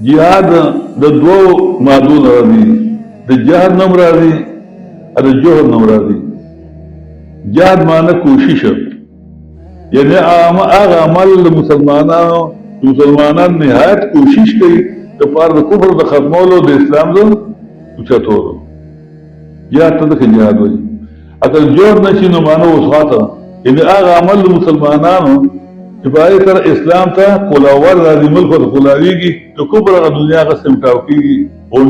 جهاد د دوو مادو راځي، د جهاد نوم راځي او د جوهر نوم راځي. جهاد معنی کوشش، یعنی هغه عمل د مسلمانان نهایت کوشش کوي د پاره د کفر د ختمولو د اسلام د اوچتولو. جهاد ته د جهاد وایي. اگر جوړ نشي نو معنی وساته، یعنی هغه عمل د مسلمانانو چې په سره اسلام ته کولاور راځي، ملک ته کولاویږي، د کفر هغه دنیا هغه سمټاو کېږي او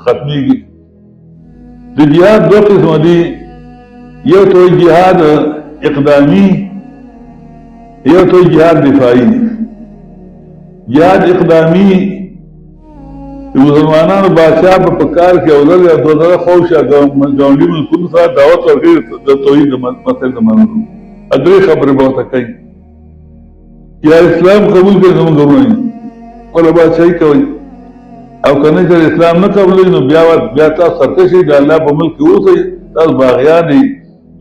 ختمېږي. د جهاد دوه قسمه دي، یو ته جهاد اقدامي، یو ته جهاد دفاعي. جهاد اقدامي د مسلمانانو بادشاہ په کار کې اولل یا دوزره خوشه ګاونډي ملکونو سره دعوت ورکوي د توحید د مسئلې د منلو. درې خبرې به ورته کوي، یا اسلام قبول کړئ زموږ ورونه خپله بادشاهي کوئ، او که نه چې اسلام نه قبولوي نو بیا تاسو سرکشي د الله په ملک کې اوسئ، تاسو باغیان دي،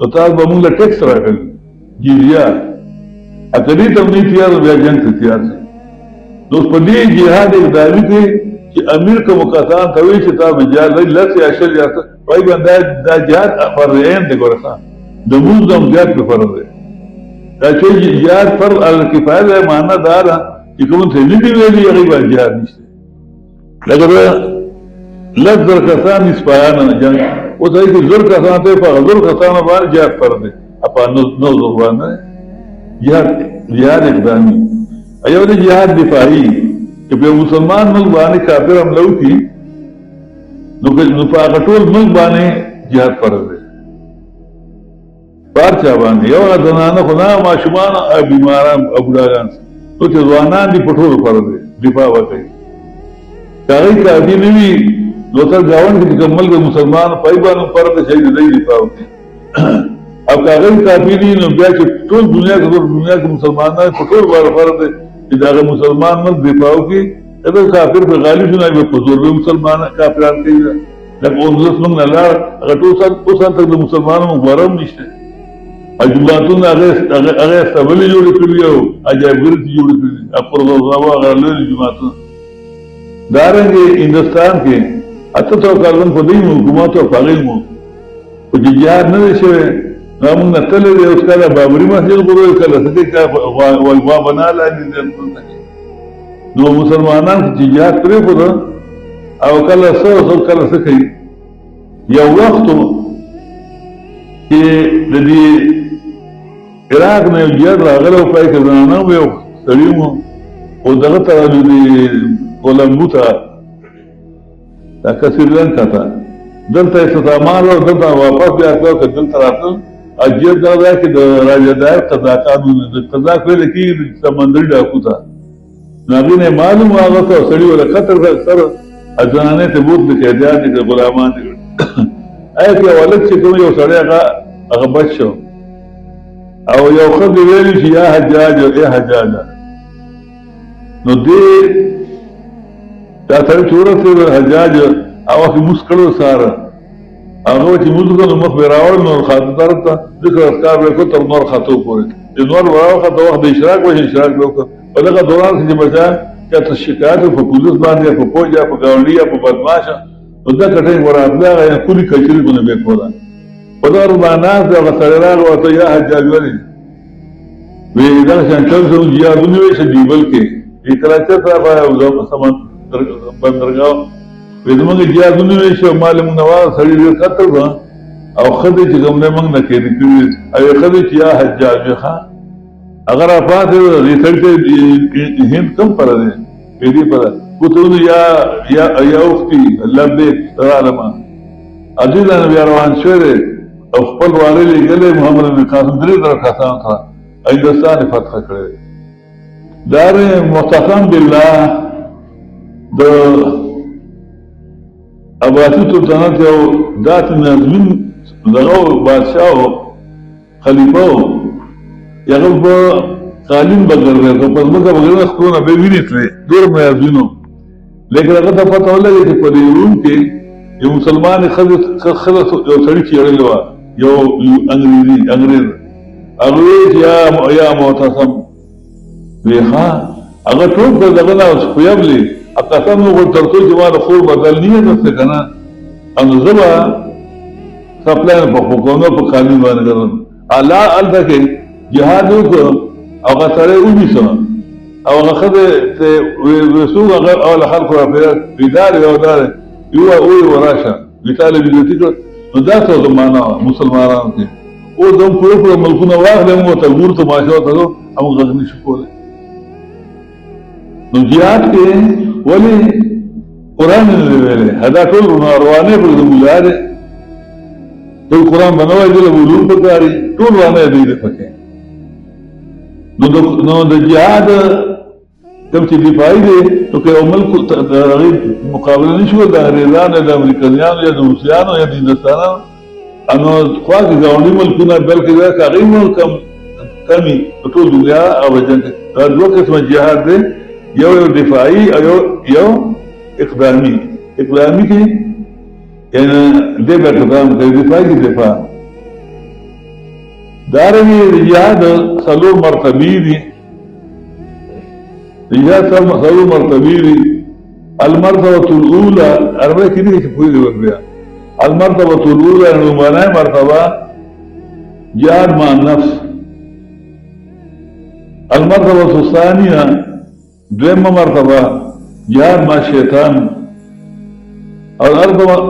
نو تاسو به موږ له ټیکس راکوي جزیه. که دې ته نه تیار بیا جنګ ته تیار شئ. نو په دې جهاد اقدامي کې چې امیر کوم کسان ته وایي چې تاسو جهاد لس یا شل یا وایي باندې دا جهاد فرض عین دی. ګوره د مونځ هم زیات په فرض دی. دا چې جهاد فرض الکفایه دی، معنی دا ده چې کوم څه نه دي ویلي هغې باندې جهاد نشته. لکه لس زر کسان سپایان جنګ، اوس هغې کې زر کسان ته په هغه زر کسانو باندې جهاد فرض دی، په 9 زر باندې جهاد اقدامي. یو دی جهاد دفاعي، چې په مسلمان ملک باندې کافر حمله وکړي نو په هغه ټول ملک باندې جهاد فرض دی. بار چا باندې یو زنانه خو نه، ماشومان او بیماران او بوډاګان، نو چې ځوانان دي په ټولو فرض دی دفاع وکړي. که هغوی کافي نه وي نو تر ګاونډ کې چې کوم ملک مسلمان پای باندې فرض دی چې دی دفاع وکړي. او که هغوی کافي نه وي نو بیا چې ټول دنیا کې مسلمانان په ټول باندې فرض دی چې دغه مسلمان ملک دفاع وکړي. اگر کافر په غالب شو نه به په زور به مسلمان کافران کوي. لکه اوس موږ نه لاړ هغه ټول اوس هلته د مسلمانانو غوره هم نشته. جوماتونه هغه سبلې جوړې کړي او عجایبګرې جوړې کړي، افروزاوا هغه لوی جوماتونه. دارنګې هندوستان کې 78 کالونه په دې حکومت او په هغې مو په جهاد نه دی شوی، نو موږ نه تللی دی. اوس کله بابري مسجد غورځوي، کله څه کوي، غوا بنا لاندې نو مسلمانان چې جهاد پرېښوده او کله څه کله څه کوي. یو وخت چې د دې عراق نه یو جهاد راغلی و، پای کې زنانه و، یو سړي و او دغه ته کولمبو ته دا سریلنکا ته دلته یې استعمال او دلته واپس بیا کړه. که دلته راتلل جهاد دا دی چې د راجدای قزاقانو د قزاق ویل کېږي سمندري ډاکو ته، نو هغې نه یې معلوم و هغه ته سړي وله قتل کړه، سره زنانې ته بوت د قیدیان دي، غلامان دي. آیا که یو هلک چې کوم یو سړی هغه بچ شو او یو ښځې ویلي چې یا حجاج ای حجاجه، نو دې دا سړی چې ورسېد حجاج هغه وخت یې مونځ کړی سهاره، هغه چې مونځ وکړ نو مخ به یې راوړ، نو خاطر طرف ته ذکر اذکار به یې کړ تر نور ختو پورې. چې نور به راوخته وخت د اشراق به اشراق به وکړ. په دغه دوران کې چې بچا چاته شکایت په پولیس باندې یا په فوج یا په ګاونډي یا په بدماشه، نو دا کټۍ وراتله هغه کلي کچري به نه به یې کوله. په دغه باندې ناست دی، هغه سړی راغی ورته یا حجاج ولې وایي دغه شان چل زموږ جهادونه وایي چې دیبل کې یې کراچۍ ته بندرګاه وایي زموږ جهادونه وایي چې مال موږ نه واه سړي ډېر قتل به او ښځې چې کوم دی موږ نه قیدي کړي او یې ښځې چې یا حجاج ښه اگر افاته دې سړي ته هند کم پره دی پیدې پره کوتونه یا اختي لبیک ترالما عزیزانو بیا روان شوی دی او خپل والي لېږلی محمد بن قاسم 3 زره کسانو ته هندوستان یې فتح کړی. دارنګې مختصم بالله د عباسي سلطنت یو داسې نظمین دغه بادشاه و خلیفه و، هغه به قالین به ګرځېد او په ځمکه به ګرځېد، خپلونه به یې وینې تلې، ډېر میازین و. لیکن هغه ته پته ولګېد چې په دې روم کې یو مسلمان ښځه یو سړي چېړلې وه، یو انګریز هغه وایي چې یا معتصم وایي ښه هغه ټول په دغه نه اوس خویبلې قسم وګور ترڅو چې ما د خور بدل نه نسته کنه ان زبا خپل په حکومت په قانون باندې درم الله الته کې جهاد وکړو او غسره ودی سم او غخذ وسوق او خلق رافض بدار او دار یو او وراشا لطالب دې نو دا څه زمانہ مسلمانانو کې او دوم په ملکونو واغله مو ته ورته ماشو ته او غزنی شو کوله نو جهاد کې ولی قرآن ویلې هدا ټول روانه په مولاده ټول قرآن بنوي د علوم په کاری ټول روانه دي د پکې نو د جهاد کوم چې دفاعي دي نو که عمل کو تغیر مقابله نشو د انګریزانو د امریکایانو یا د روسیانو یا د هندستانو انو خواږه ګاونډي ملکونه بلکې دا کاغی ملک کمی ټول دنیا او جنگ دا دوه قسمه جهاد دي یو دفاعي او یو اقدامي کې یعنی دې په اقدام کې دفاعي کې دفاع دارنګه جهاد څلور مرتبه دي جهاد څلور مرتبه دي المرتبه الاولى اربع کې دي چې پوری وربیا المرتبه الاولى نومانه مرتبه جهاد مع النفس المرتبه الثانيه دویمه مرتبه جهاد مع الشیطان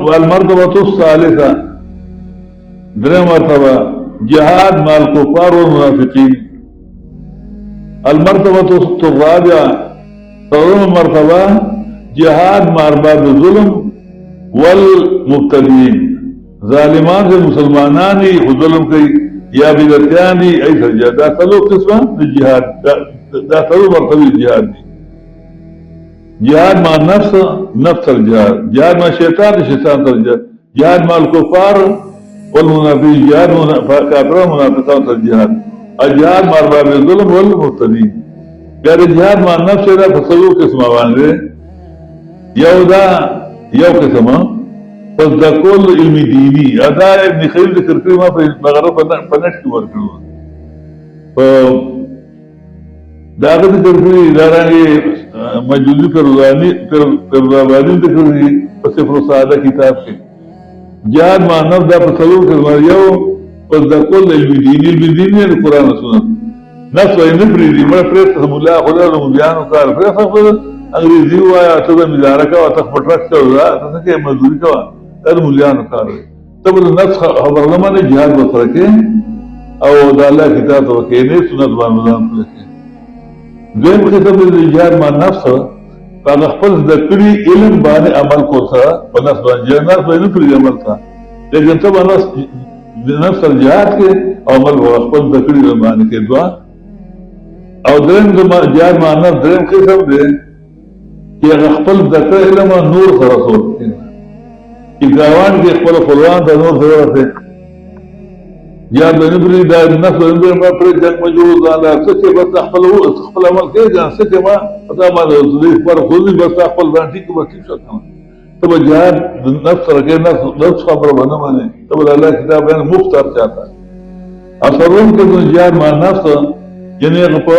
والمرتبه الثالثه دریم مرتبه جهاد مع الكفار والمنافقين المرتبه الرابعه ثالث مرتبه جهاد مع ارباب الظلم والمبتدئين ظالمان سے مسلمانان ہی ظلم کی یا بدعتیان ہی ایسا جہاد دا ثلاث قسمه الجهاد دا ثلاث مرتبه الجهاد دي جهاد مع النفس نفس الجهاد جهاد مع الشيطان الشيطان الجهاد جهاد مع الكفار والمنافقين جهاد كافر ومنافقان الجهاد الجهاد مع ارباب الظلم والمبتدئين غير الجهاد مع النفس دا فصلو قسمه باندې یو قسمه پس دا کول علم دینی ادا ابن خلیل ذکر کړی ما په مغرب په نشټ کې ورکړو داغه ذکر کړی دارانګي مجلسی پروانی ذکر کړی په صفر ساده کتاب کې جهاد مع نفس دا په څلور کې یو پس دا کول علم دینی د قران او سنت نفس یې نه پریږدي مړ پرې ته مولا خدای له بیان وکړ پرې څه انګریزي وایا ته د مدارکه او تخپټرک ته ته کې مزدوري کا تر مولیانو کار ته د نفس خبرنامه نه جهاد وکړه کې او د الله کتاب وکړه نه سنت باندې وکړه دیم قسم د جهاد مع نفس په خپل ذکری علم باندې عمل کوسه په نفس باندې جنات باندې پر عمل تا لیکن ته باندې نفس الجهاد کې عمل خپل ذکری علم باندې کې دعا او دریم د جهاد مع نفس دریم قسم دی چې خپل ذکر علم نور سره رسول چې ګاوان کې خپل خپلوان د نور سره ورته یا د نبري د نفس د نبري پر جنگ مجبور ځاله څه چې بس خپل عمل کوي ځان څه چې ما پتا ما د دې پر خو دې بس خپل ځان ټیک وکړي شو کنه ته جهاد د نفس سره کې نفس خبر باندې باندې ته الله کتاب باندې مفتر چاته اثرون کې د جهاد مع نفس یعنی په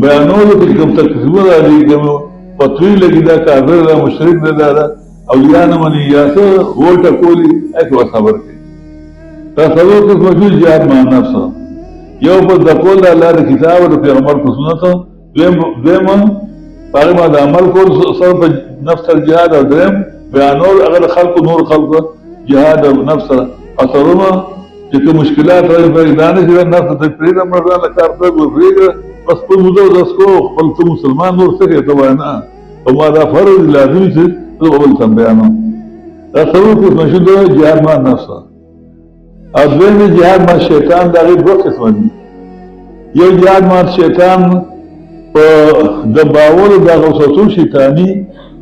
بیانولو کې کوم تکذیب راځي کوم پتوی لګی دا کافر دا مشرک دا او یا نه مني یا څه وټه کولی اته صبر کوي تصور کې موجود جهاد مع نفس یو په د کول الله د کتاب او پیغمبر په سنت دیم هغه ما د عمل کول سره په نفس الجهاد او دیم بیانول اگر خلق نور خلق جهاد او نفس اثرونه چې مشکلات راځي په دانه چې نفس د پریدم مرزان کار پر وفریګ بس په موږ د اسکو خپل مسلمان نور څه ته واینا او ما دا فرض لازم چې اول کم بیانو دا څلور کې مشهود جهاد مع نفس او دویم جهاد مع شیطان دا غي دوه قسم دي یو جهاد مع شیطان په د باور د غوساتو شیطانی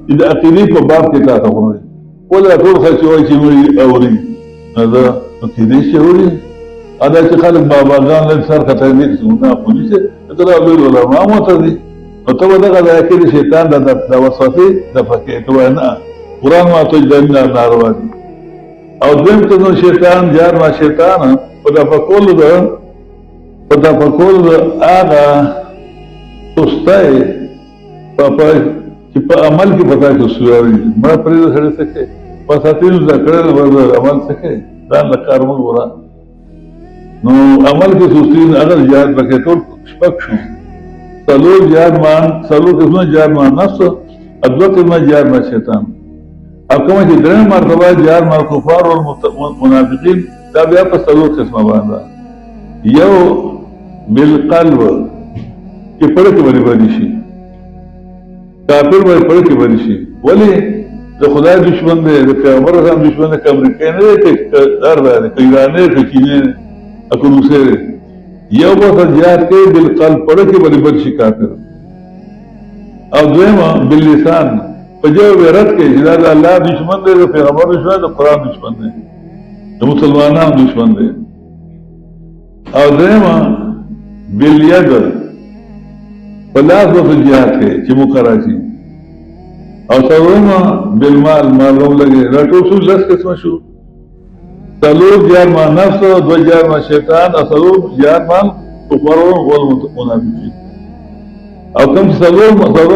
د عقیدې په باب کې تاسو وایي ولا ټول خلک وایي چې موږ اوري دا عقیدې چې اوري ادا چې خلک باباګان له سر خطر دي څنګه پولیس ته راغلي علماء مو ته دي نو ته دغه د عقیدې شیطان د وسوسې د فکر ته نه قرآن ما ته جنہ ناروا دي او دیم ته نو شیطان جار ما شیطان په د فکول هغه توستای په چې په عمل کې پتا کې سوري مړه پرې سره سکے پساتین ذکر ور عمل سکے دا لکار موږ ورا نو عمل کې سستی اگر یاد بکې ټول شپک شو څلور یاد مان څلور قسمه یاد مان نفس ادوه قسمه یاد مان شیطان او کومه چې درې مرتبه یاد مان کفار او منافقین دا بیا په څلور قسمه باندې یو بالقلب کې پړ کې باندې شي کافر باندې پړ کې باندې شي ولی د خدای دشمن دی د پیغمبر هم دشمن دی امریکای نه دی کار دی ایران نه دی چینه اكو روسيه یو په جهاد کې بالقلب پړ کې باندې بل شي کافر او دویمه باللسان په جواب رد کې چې دا الله دشمن دی د پیغمبر دشمن دی د قران دشمن دی د مسلمانانو دشمن دی او دویمه باليد پلاس په جهاد کې چې مقرر شي او څلورمه بالمال مالوم لګي راټول شو لس قسمه شو څلور جار ما نفس دو جار ما شیطان او څلور جار ما کفار او منافقین او کوم څلور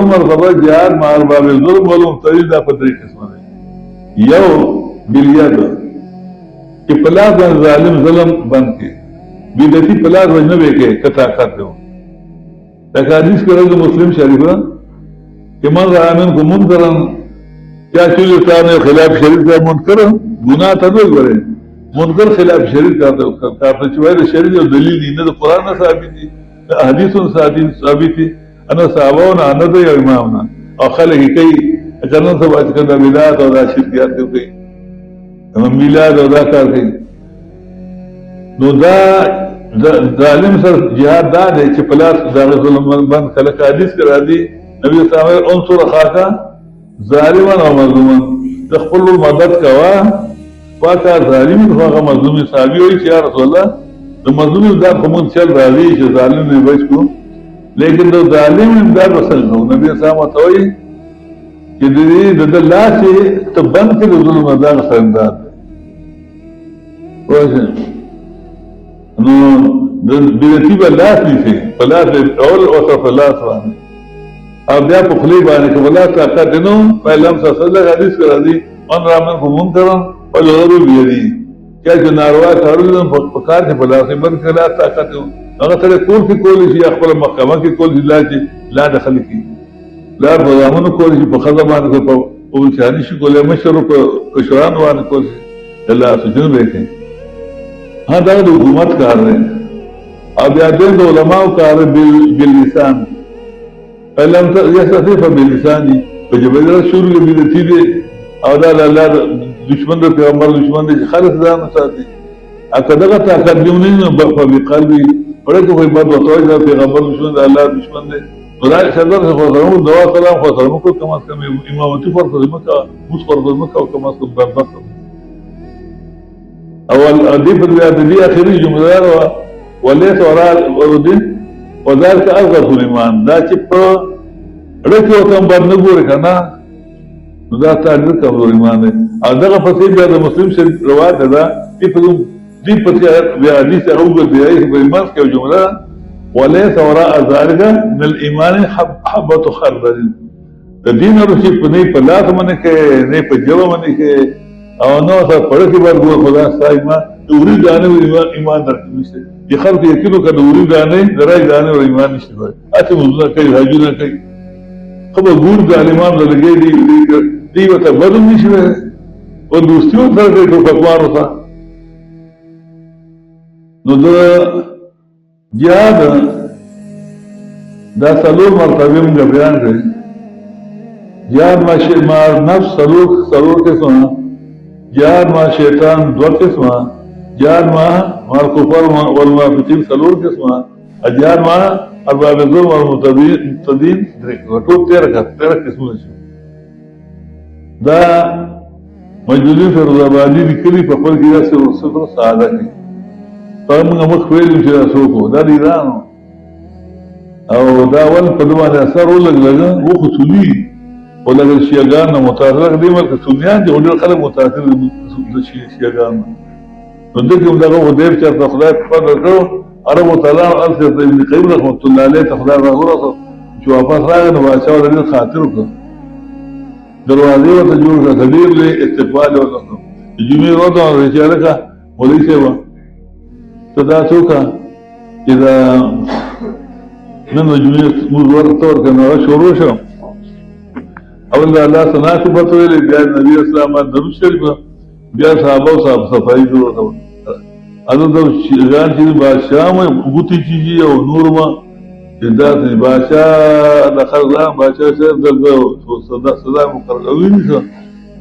مرتبه جار ما ارباب الظلم والمبتدئ دا په درې قسمه دي یو باليد چې پلاس ظالم ظلم بند کې بدعتي پلاس وجنه وکړي کتا کړو دا حدیث کړه مسلم شریفه کہ من رہا منکم منکرا کیا چولی اتارنے خلاف شریف کا منکر گناہ تا دو کرے منکر خلاف شریف کا چوائے شریف جو دلیل نہیں نہ تو قرآن نہ ثابت تھی حدیث ثابت تھی انا صحابہونا انا دے یا امامنا اور خلقی کئی اچانن سب آج کردہ ملاد اور دا شرکیات کیوں کئی ملاد اور دا کار کئی نو دا ظالم سر جہاد دا دے چپلاس دا ظلم بند خلق حدیث کرا دی نبی صلی اللہ علیہ وسلم انصر خاکا ظالمان و مظلومان تخفل المدد کوا فاکا ظالمی خواقا مظلومی صحابی ہوئی چی یا رسول اللہ تو مظلومی امداد خمون چل راضی چی ظالم نے بچ کو لیکن تو ظالم امداد رسل کو نبی صلی اللہ علیہ وسلم ہوئی کہ دید اللہ سے تبند کے ظلم امداد رسل امداد ویسے بیرتی با لاس بھی سے فلاس اول وصف فلاس وانے اب بیا په خلی باندې چې ولا طاقت نو پیغمبر صلی الله علیه حدیث کرا دی ان رامن کو منکرن ولغرو بیری کیا جو ناروا کارونه په کار کې بلا سے بند کړه طاقت هغه سره کول کې کول شي خپل محکمه کې کول لا چې لا دخل کی لا برامن کول شي په خزه باندې په او چاني شي کولای مشر په کشران باندې کول شي الله سجن به کوي ها دا د حکومت کار دی او بیا د علماء کار باللسان فلم يستطيع باللسان فجبل شروع بدتي دي او دا الله دشمن د پیغمبر دشمن دي خالص ځان ساتي اکدغه تقدمنین په قلبي ورته په بعد وتوي دا پیغمبر دشمن د الله دشمن دي خدای صدر سے خدای دعا سلام خو سلام کو کم از کم امامتی فرض مکه اوس فرض مکه او کم از کم بربخت اول ادي په دې اخري جمله وليس وراء الدين وذلك أضغط الإيمان دا چې په رکه او تم باندې ګوري کنه نو دا تعبیر کمزور ایمان دی او دغه پسې بیا د مسلم شریف روایت ده چې په دې پسې بیا حدیث هغه دی په ایمان کې جمله وليس وراء ذلك من الإيمان حبة خردل د دین ورشي په نه په لاس باندې کې نه په جواب باندې کې او نو څه پړ کې ورغو خدا سایما دوری دانه ایمان درکې دي خلق یقینو که دوری دانه درای دانه او ایمان نشته وای اته موضوع کوي حاجونه کوي خو ګور ظالمان لګي دی وته بدون نشوي او دوستیو سره کوي ټوکوارو سره نو د جهاد دا څلور مرتبه موږ بیان کړی جهاد ما نفس څلور قسمه جهاد ما شیطان دو قسمه جهاد ما الكفار والمنافقين څلور قسمه جهاد ما ارباب الظلم والمبتدئين ټول 13 قسمه شو دا مجددي فیروزآبادي لیکلي په خپل کې داسې ورسره ساده کړي په موږ مخ ویلو چې تاسو کو دا ایران او دا ول په دوه اثر ولګل وو خصوصي ولګل شیعاګان متاثر دي ملک سنیان دي ولر خلک متاثر دي شیعاګان نو دغه دغه ودیب چې په خدای په فضل کړو عرب تعالی الف ابن قیم رحمت الله علیه خدای راغورو چې واپس راغی نو بادشاہ د خاطر وکړ دروازې ورته جوړ کړه، ډېر لوی استقبال ورته وکړ. د جمعې ورځ وه چې هلکه مولوي صاحبه ته دا څه وکړه چې دا نن د جمعې لمونځ ورته ورکړه. نو هغه شروع شو، اول د الله ثنا صفت ویلې، بیا د نبي اسلام باندې درود شریف، بیا صحابه او صاحب صفایي ورته وکړه. هلته ځان چې بادشاه مې ګوتې چیږي او نور مه داسې بادشاه د خلقان بادشاه صاحب دلته صدا مقرر او ونیسه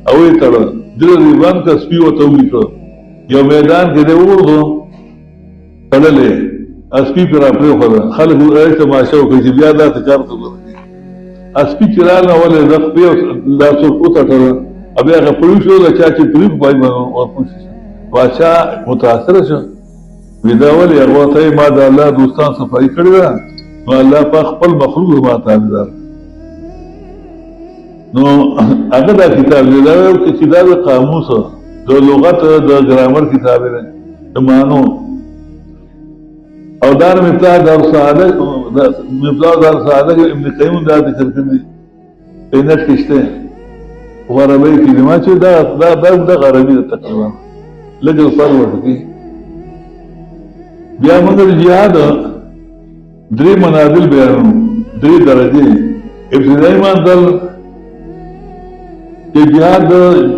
او یې تړه دغه ریبان که سپي ورته ولیکه، یو میدان کې دی وغورځو تړلی، سپي پرې را پرېښوده، خلک هغې تماشه وکړه چې بیا داسې کار ته ورغلي. سپي چې راغله ولې د خپې لاسو وتړله، بیا هغه پړي شو، د چا چې پرې پای باندې ورپوښي بادشاه متاثره شو، وی دا ولې هغه ورته یې ما د الله دوستان صفایي کړې ده، نو الله پاک خپل مخلوق زما تابعدار. نو هغه دا کتاب دی، دا یو چې دا د قاموس د لغت د ګرامر کتاب دی د معنو، او دا مفتاح دار السعاده ابن قیم دا ذکر کړی په نت کې شته غربي کلمات چې دا غربي ده تقریبا لږ فرق ورته. بیا موږ د جهاد درې منازل بیانو، درې درجې. ابتدایي منزل چې جهاد د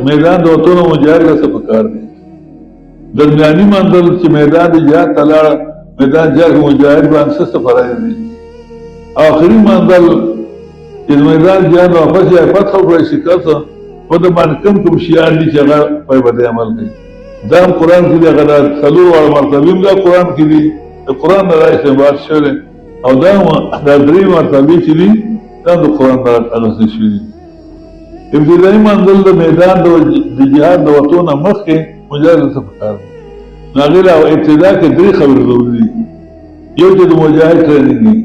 میدان د وتلو مجاهد له څه پکار دی، درمیاني منزل چې میدان د جهاد ته لاړ، میدان جهاد مجاهد باندې څه فرایض دي، آخري منزل چې میدان جهاد واپس یې فتح وکړي شکست په د باندې کوم شیان دي چې هغه په باندې عمل کوي. دا هم قرآن کې دی، هغه د څلور واړه مرتبې دا قرآن کې دي، د قرآن نه استنباط شوی، او دا درې مرتبې چې دي دا د قرآن نه اخیستل شوي دي. ابتدایي منزل د میدان د جهاد د وتو نه مخکې مجاهد څه پکار دی. نو هغې له ابتدا کې درې خبرې ضروري دي. یو چې د مجاهد ټریننګ وي،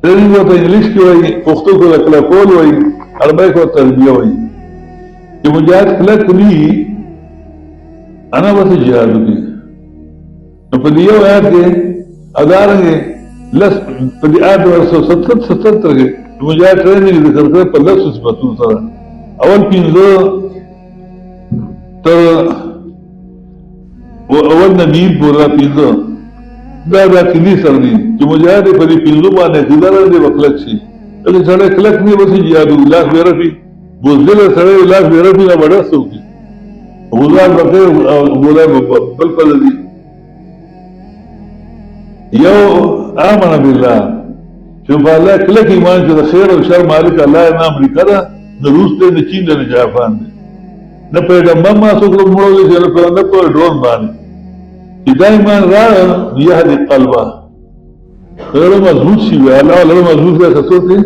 ټریننګ ورته انګلیش کې وایي، پښتو کې ورته کلکول وایي، عربی کې ورته تربیه وایي. چې مجاهد کلک وي انا بس جهاد وکړي. نو په دې یو آیات کې ادارنګې لس په دې آیات 177 کې مجاهد ټریننګ ذکر کړی په لسو صفتونو سره. اول پنځه تر اول نبی پورا پنځه دا د عقیدې سره دي چې مجاهد په دې پنځو باندې عقیده لري به کلک شي. کله سړی کلک نه بس جهاد لاس بې رفي، بزدل سړی لاس بې رفي نه بډه څه وکړي، غزال بقیر غلای بل پل دی. یو آمن بالله چې په الله کلک ایمان چې د خیر او شر مالک الله نه امریکا ده، نه روس دی، نه چین دی، نه جاپان دی، نه پیغمبر ما څوک مړولی چې نه په ډرون باندې، چې دا ایمان راغی یهدي قلبه زړه مضبوط شي. الله زړه مضبوط دی څه څوک دی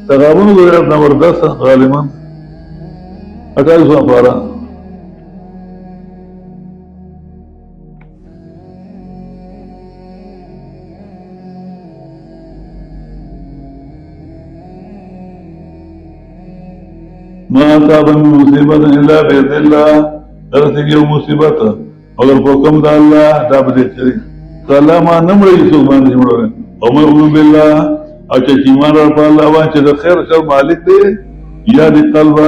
تغابن وغیرہ نمبر 10 غالبا 28 پارا. ما اصاب من مصیبت الا باذن الله، درسګي یو مصیبت اگر په کوم د الله دا به چي الله ما نه مړی څو باندې جوړول. او مؤمن بالله او چې ایمان ور په الله باندې چې د خیر شر مالک دی، یا د قلب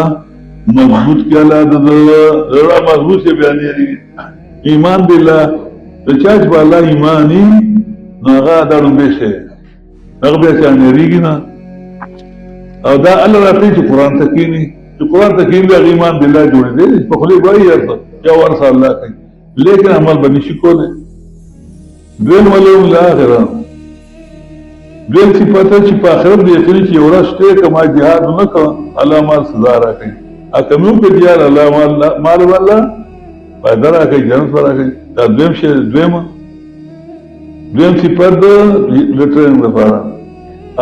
مضبوط کې الله د زړه مضبوط شي بیانېږي. ایمان بالله د چا چې په الله ایمانی هغه دړم به شي، هغه به څنګه ریږي نه. او دا الله راځي چې قرآن ته کینی، چې قرآن ته کینی هغه ایمان بالله جوړې دی په خلی وایي یا ورسره الله کوي، لیکن عمل به نشي کولی. دویم ولوم الاخره، دویم صفت چې په آخرت به یقیني چې یو ورځ شته کما جهاد نه کوه الله مال سزا راکوي، اکمو کې جهاد الله مال والله فایده راکوي، جنت راکوي. دا دویم شی دویم صفت د ټریننګ لپاره.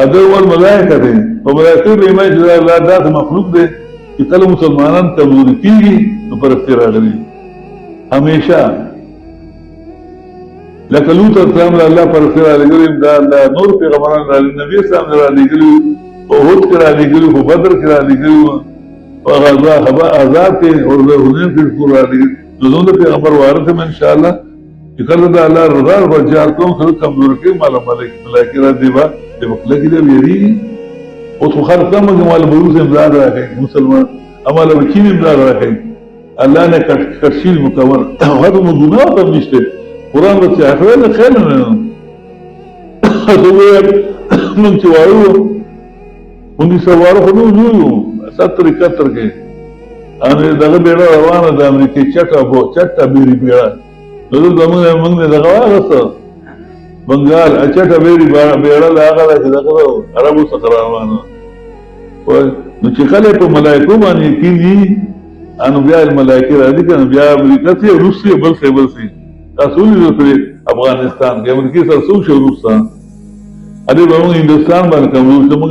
اول ملائکه دی، په ملائکه به ایمان چې الله داسې مخلوق دی چې کله مسلمانان کمزوري کېږي نو پرستي راغلي همیشه، لکه لوط اسلام الله پرستي راغلي، دا نور پیغمبران راغلي، نبی اسلام راغلي، په احد کې راغلي، په بدر کې راغلي، په غزوه احزاب کې او حنین کې ټول راغلي. نو د پیغمبر وارث هم ان شاء الله چې کله د الله رضا او جهاد کوم سره کمزور کې ملائکه راځي با د مخلوق دې ویری او خو خلک کوم جمال بروز امداد راکړي مسلمان عمل وکیل امداد راکړي الله نه کشیل مکمل هغه مو ګناه هم نشته قرآن به اخره نه خیر نه نن چې وایو 1912 خو نو یو 70 71 کې ان دغه بیړه روانه د امریکای چټه بیري بیړه نو موږ نه دغه واسه بنگال اچټه بیري بیړه لاغه چې دغه عربو څخه روانه نو چې کله په ملائکو باندې کیږي انو بیا الملائکه راځي کنه بیا امریکا سي روسي بل سي تاسو لري افغانستان کې امریکا سره څو شو روسان ادي به موږ هندستان باندې کوم چې موږ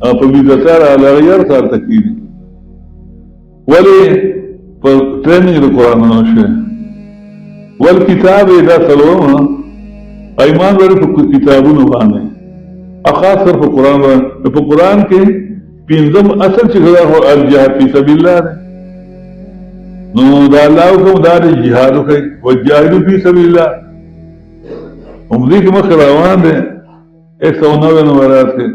په ویزا سره لغیر سره تکیږي ولی په ټریننګ د قرآن نوشه ول کتاب دا سلام ایمان ور په کتابونو باندې اخاص په قرآن باندې په قرآن کې پنځم اصل چې غلا هو الجهاد فی سبیل الله نو دا الله کوم دا جهاد کوي وجاهدوا فی سبیل الله هم دې کې مخ روان دي 109 نمبرات کې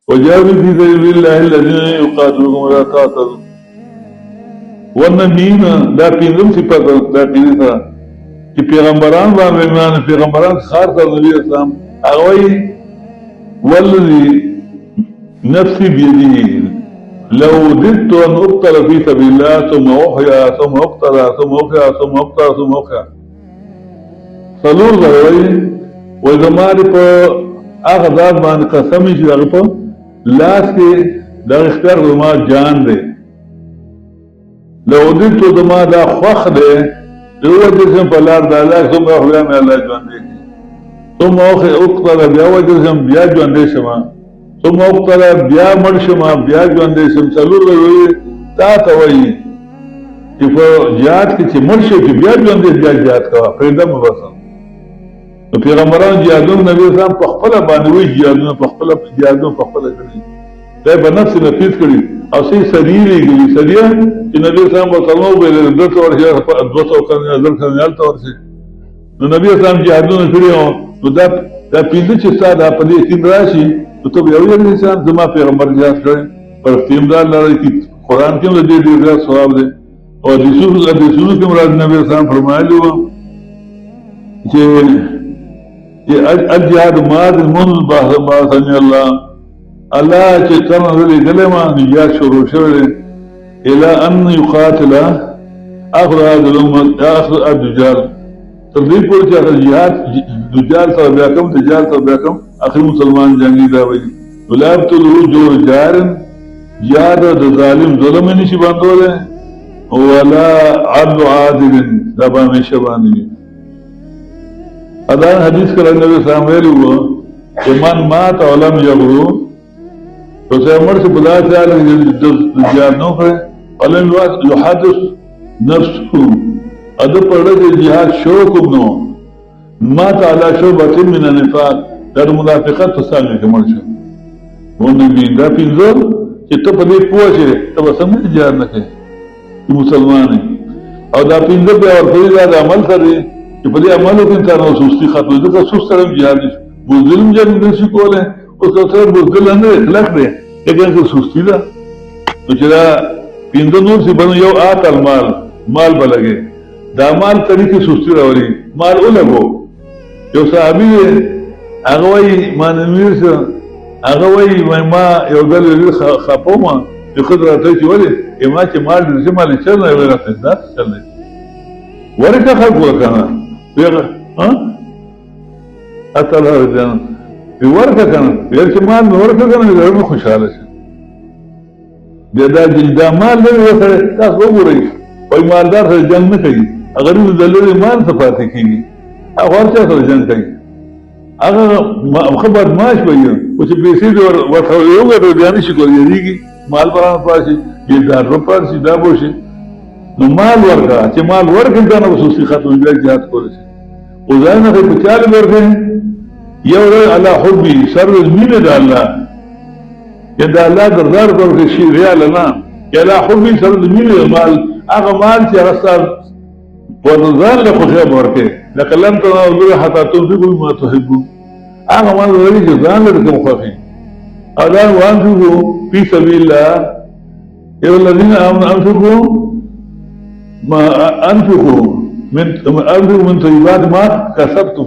وجاهدوا فی سبیل الله الذين يقاتلون ولا تعتدوا والنبیین دا پنځم صفات دا کیږي چې پیغمبران باندې ایمان پیغمبران خار کړ نبی اسلام هغه والذي نفسي بيده لو وددت ان اقتل في سبيل الله ثم احيا ثم اقتل ثم احيا ثم اقتل ثم احيا صلور غوي وزمان په هغه ذات باندې قسم چې هغه په لاس کې د اختیار ما جان دی لو وددت دما دا خوخ دی هو جسم په لار د الله ثم احيا مې الله ژوند دی ثم اقتل بیا وجسم بیا ژوند دی شمه ثم اقتل بیا مړ شمه بیا ژوند دی شم څلور وی تا ته وایي چې په جهاد کې چې مړ شي چې بیا ژوند دی بیا جهاد کوه پیدا مو وسه نو پیغمبران جهادونه نبی اسلام په خپل باندې وی جهادونه په خپل جهادونه په خپل کړی دا په نفس نفیس کړی او سي سریری کړی سریه چې نبی اسلام په سلمو به د 200 ورځې 200 کړي نظر کړي الته ورسي نو نبی اسلام جهادونه کړی نو دا پینځه چې ساده په دې کې راشي نو ته یو انسان زما پیغمبر جهاد کړي پر تیمدار لري چې قرآن کې له دې ډېر ثواب دی او د رسول کې مراد نبی اسلام فرمایلی و چې الجهاد ماد المنذ بعثني الله چې څنګه ولې کلمه نجات شروع شوه الى ان يقاتل اخر هذه الامه اخر الدجال تر دې پورې چې جهاد دجال سره بیا کوم دجال سره بیا کوم اخر مسلمان جنگي دا وایي ولابت له جور جارن یاد د ظالم ظلم نشي باندې ولا عدل عادل دا باندې شبانه ادا حدیث کړه نبی اسلام ویلو چې من مات علم یغرو تو سے عمر سے بلا چال جهاد نو کړه علم یحدث نفسه ادب پڑھے جهاد شوق نو ما تعالی شعبۃ من النفاق در منافقت تسامه کې مرشه ونه دا پینځه چې ته په دې پوه شې ته وسمه جهاد نه کوي مسلمان او دا پینځه په ورته دا عمل کوي چې په دې عملو کې انسان او سستی ختمه ځکه سست سره جهاد نشي بوزلم جنګ نشي کوله او څه بوزل نه اخلاق دی دغه سستی ده نو چې دا پینځه نور سي بنو یو آتل مال بلګي دا مال طریقې سستی راوړي مال ولګو یو صحابي هغه وایي مانویر څه هغه وایي ما یو ځل خپومه چې خدای ته چې ولې ما چې مال دې مال چل نه ورته دا چل نه ورته خلق وکنه پیغه ها اصله ځان ورته کنه چې مال ورته کنه زه خوشاله شم دا مال له وسره تاسو وګورئ وای مالدار سره جنگ نه کوي اگر یې دلته مال صفات کیږي هغه ورته سره جنگ کوي هغه خبر ماش وایي او چې پیسې ورته یو غوړ دی شي کوي مال بران پاشي دې دار په شي دا بوشي نو مال ورکا چې مال ورکړي دا نو خصوصي ختم بیا جهاد کول شي او ځان نه په چاله ورکړي یو الله حبي سر مين د الله دا الله درزار ورکړي شي ریال نه یا الله حبي سر مين مال هغه مال چې رسال ورزال له خوشا ورکړي لکه لن تنظر حتى تنفقوا ما تحبون هغه مال ورکړي ځان له کوم خوخي اذان وانفقوا في سبيل الله يا الذين آمنوا أنفقوا من طيبات ما كسبتم.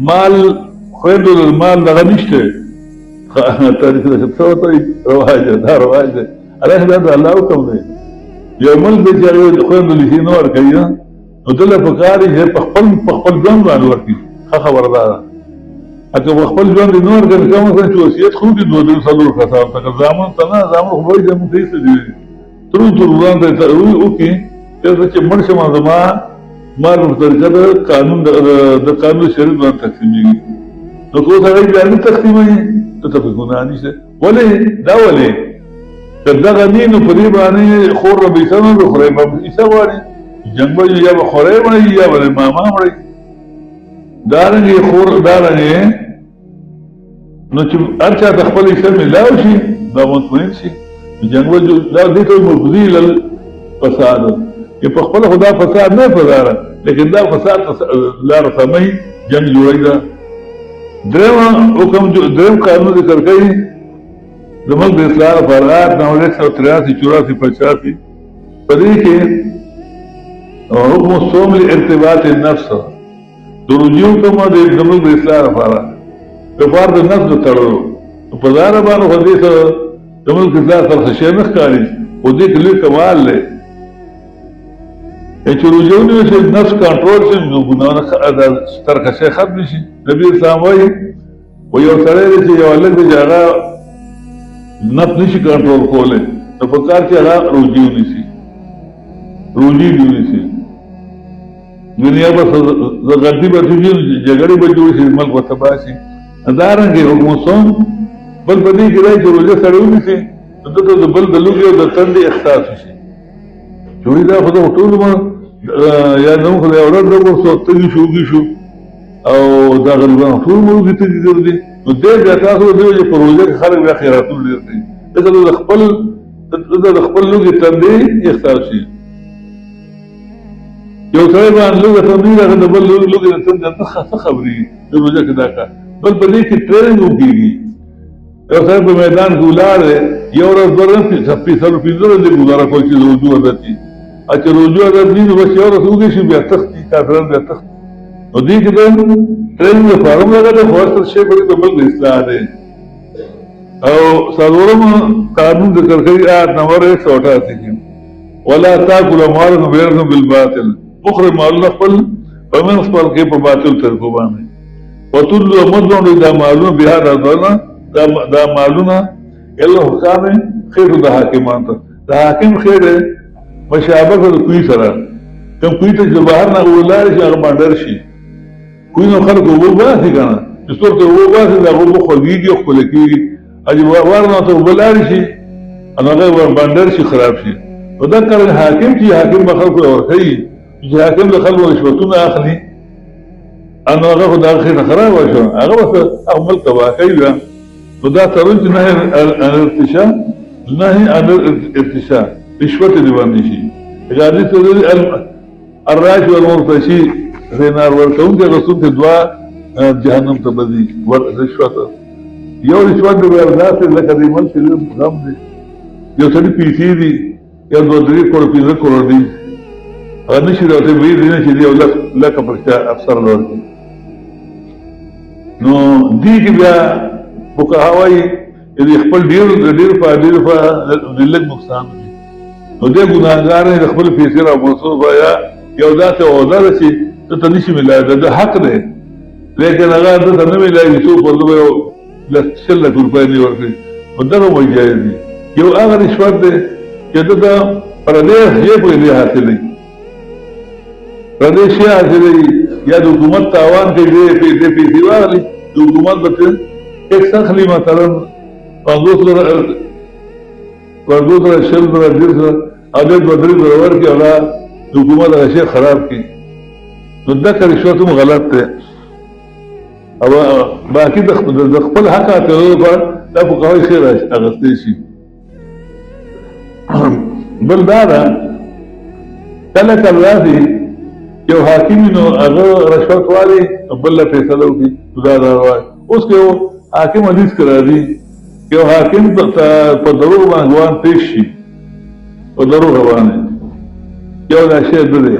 مال خویندو المال دغه نشته تاریخ د څه ته رواج دا رواج دی الله دا د الله حکم دی یو ملک دی چې خویندو لسی نه ورکوي نو دله پکار دی چې په خپل ژوند باندې ورکړي ښه خبره ده اګه په خپل ژوند نه ورکړي کوم څه چې وصیت خو دې دوه څلور کسان ته ځامن ته نه ځامن خو به زموږ دې څه دی تر ځان ته وکي چې مرشه ما زما مال په طریقه د قانون د قانون شریعت باندې تقسیمېږي نو کو سره یې باندې تقسیمېږي ته په ګناه نشته ولې دا ولې کدا غنی نو په دې باندې خور ربي سره نو خورې په ایسه واره جنگ به یا به خورې وړي یا به ماما وړي دارنګي خور دارنګي نو چې ارچا د خپل ایسه ملاو شي دا مطمئن شي جنگ به دا دې ته مفضي لل فساد کہ په خپل خدا فساد نه پداره لیکن دا فساد لار سمي جنگ جوړی دا دریم قانون ذکر کوي زموږ د اسلام فرات 983 84 85 پدې کې حکم الصوم لارتباط النفس درجو کوم د زموږ د اسلام فرات په فار د نفس تړلو په ځای باندې حدیث زموږ د اسلام سره شي نه ښکاري او دې کې لوی کمال دی چې روزونه چې نفس کنټرول شي نو ګناونه ترکشه ختم شي نبی اسلام وایي و یو سره چې یو الله دې هغه نفس نشي کنټرول کوله نو په کار کې هغه روزي ونیسي دنیا بس غلطي به دي جګړې به جوړ شي ملک و تباہ شي ادارنګ حکم صوم بل بدی کې راځي روزه سره ونیسي دته د بل د لوګي او د تندې احساس شي جوړی دا خو ټول ما یا نو خو دا اورل دغه څو تګي شو او دا غریبان ټول مو دې ته دي نو دې تاسو دې په روزه کې خلک بیا خیراتونه لري دغه د خپل لوګي تندې احساس شي یو ځای باندې لوګي تندې راغله د بل لوګي تندې څه خبري د روزه کې دا کا بل په دې کې ټریننګ وکړي یو ځای په میدان کې ولاړ یو ورځ ورته چې په سلو پینځه دې ګزاره کوي چې روزو ورته اچھا روزو اگر دین بس یو ورځ وګورئ چې بیا تختی کافران بیا تخت نو دې کې د ټریننګ لپاره موږ د خاص شی په بل اصلاح ده او څلورم قانون ذکر کوي آیت نمبر 188 کې ولا تاكل اموالكم بينكم بالباطل اخرج مال خپل ومن خپل کې په باطل طریقو باندې وتدلوا مدلون اذا معلوم بها دا معلومه الا حکام خیر د حاکمان ته د حاکم خیر مشابه د کوی سره کوم کوی ته چې بهر نه ولار شي هغه باندې شي کوی نو خلک وو باسي کنه چې څورته وو باسي دا وو خوږیږي خو لکېږي اجي ورنه ته ولار شي هغه ور باندې شي خراب شي نو دا کار حاکم چې حاکم خلکو ورخي چې حاکم د خلکو رشوتونه اخلي انا هغه خدای خیر خراب وشو هغه بس عمل تبا کوي نو دا ترون نه ارتشاء رشوت دی باندې شي غادي ته الراج والمرتشي رینار ورکون کې رسول ته دعا جهنم ته بدی ور رشوت یو رشوت دی ورځات لکه دی مل چې غم دی یو څه پیسې دی یو دوه درې کروڑ دی هغه نشي راته وی دی نه چې دی لکه پرچا افسر ورته نو دی کې بیا وکاوي دې خپل ډیر فائدې لږ نقصان دي نو دې ګناهګار نه خپل پیسې را موصول بیا یو ذات اوزار شي ته نشي ملای دا حق دی لیکن هغه ته نه ملای چې په دغه لسل روپۍ نه ورکړي بدره مو جایز دي یو هغه رشوت دی چې دا پردیس یې په دې حاصلې پردیس یې حاصلې یا د حکومت تاوان کې دې پیسې واغلي د حکومت به ایک سخلی مثلا 500 شل در دیر عدد بدری درور کی اولا حکومت اشیاء خراب کی نو دکا رشوتم غلط تے او باقی دخپل حق آتے ہوئے پر دا فقهاء خیر اغسطی شي بل دادا کله راځي یو حاکم نو هغه رشوت والی بل فیصله وکړي دا راوای اوس کې حاکم حدیث کرا دی یو حاکم په دروغ باندې پیش شي په دروغ باندې یو دا شی دی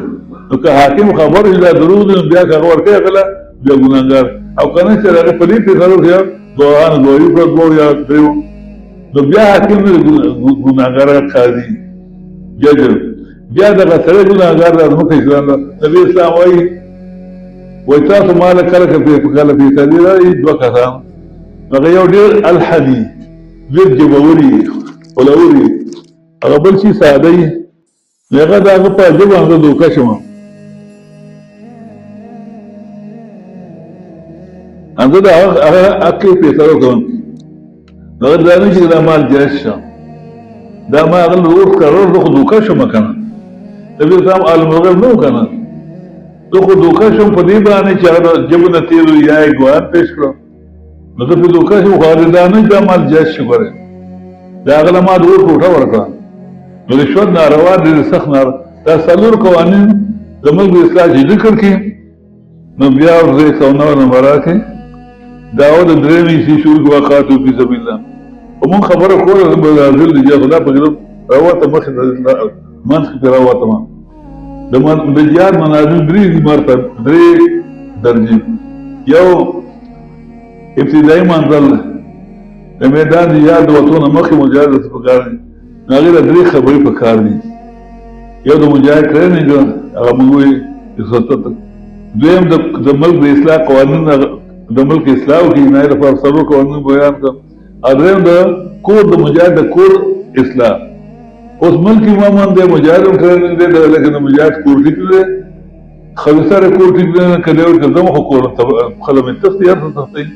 نو که حاکم خبر دی دروغ دی بیا هغه ورته غلا بیا ګناګار او کنه چې هغه په دې فیصلو کې دوه دوی پر دوه یا درو نو بیا حاکم ګناګار قاضي جج بیا دغه سره ګناګار د مخ اسلام نبی اسلام وایي تاسو مال کله کې په کله په تدې راځي دوه کسان هغه یو ډېر الحدي ډېر جبوري ولوري هغه بل شي ساده یې هغه دغه په جبه باندې دوکه شوم انځه دا هغه اکه پیسې وکړم نو دا نه چې دا مال جایز شه دا ما هغه ورور قرار خو دوکه شوم کنه نبی اسلام المغرب نو کنه تو خو دوکه شوم په دې باندې چې هغه جبه نه تیر یا ګوان پېښ کړو نو ته په دوکه شو خاردانه دا مال جایز شو غره دا هغه ما ورور ټوټه ورکړه نو رشوت ناروا دي سخت نار دا څلور قوانین د ملک اصلاح ذکر کړي نو بیا ورته 109 نمبر راکې داود درېمې شي شروع واقعات په سبیل الله ومن خبره کوله د بازل دی خدا په ګرم راوته مخ منځ کې راوته ما د جهاد منازل درې دي مرته درې درجه یو ابتدایي منزل د میدان یاد وطن مخې مجاهدت په کار دي هغه درې خبرې په کار دي یو د مجاهد ټریننګ هغه موږ عزت دویم د ملک د اصلاح قوانین د ملک اصلاح کې نه لپاره سره قوانین بیان کړ اذن د کور د مجاهد د کور اصلاح اوس ملک امامان د مجاهد ټریننګ دی لکه د مجاهد کور ټیک دی خلصره کور ټیک دی کله ور کوم خو کور خلم تختیار ته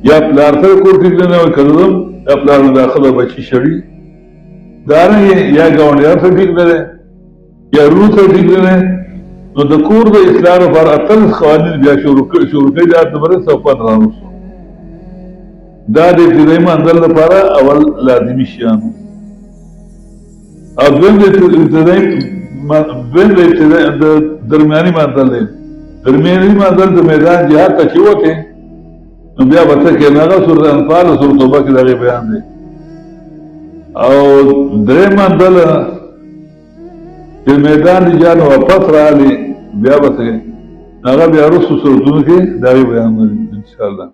یا پلار سره کور ټیک دی نو کړم یا پلار داخله بچی شړی دارنګ یا ګاونډیان سره ټیک دی یا روس سره ټیک دی نو د کور د اصلاح لپاره اتل قوانین بیا شروع کړي د نمبر 115 دا د ابتدایي منزل لپاره اول لازمي شیان او دویم د ابتدایي د درمیاني منزل دی درمیاني منزل د میدان جهاد ته چې وته نو بیا به څه کې هغه سورۃ انفال او سورۃ توبه کې دغه بیان دی او دریم منزل د میدان جهاد واپس راغلی بیا به څه هغه بیا رسو سورتونو کې دا بیان دی ان شاء الله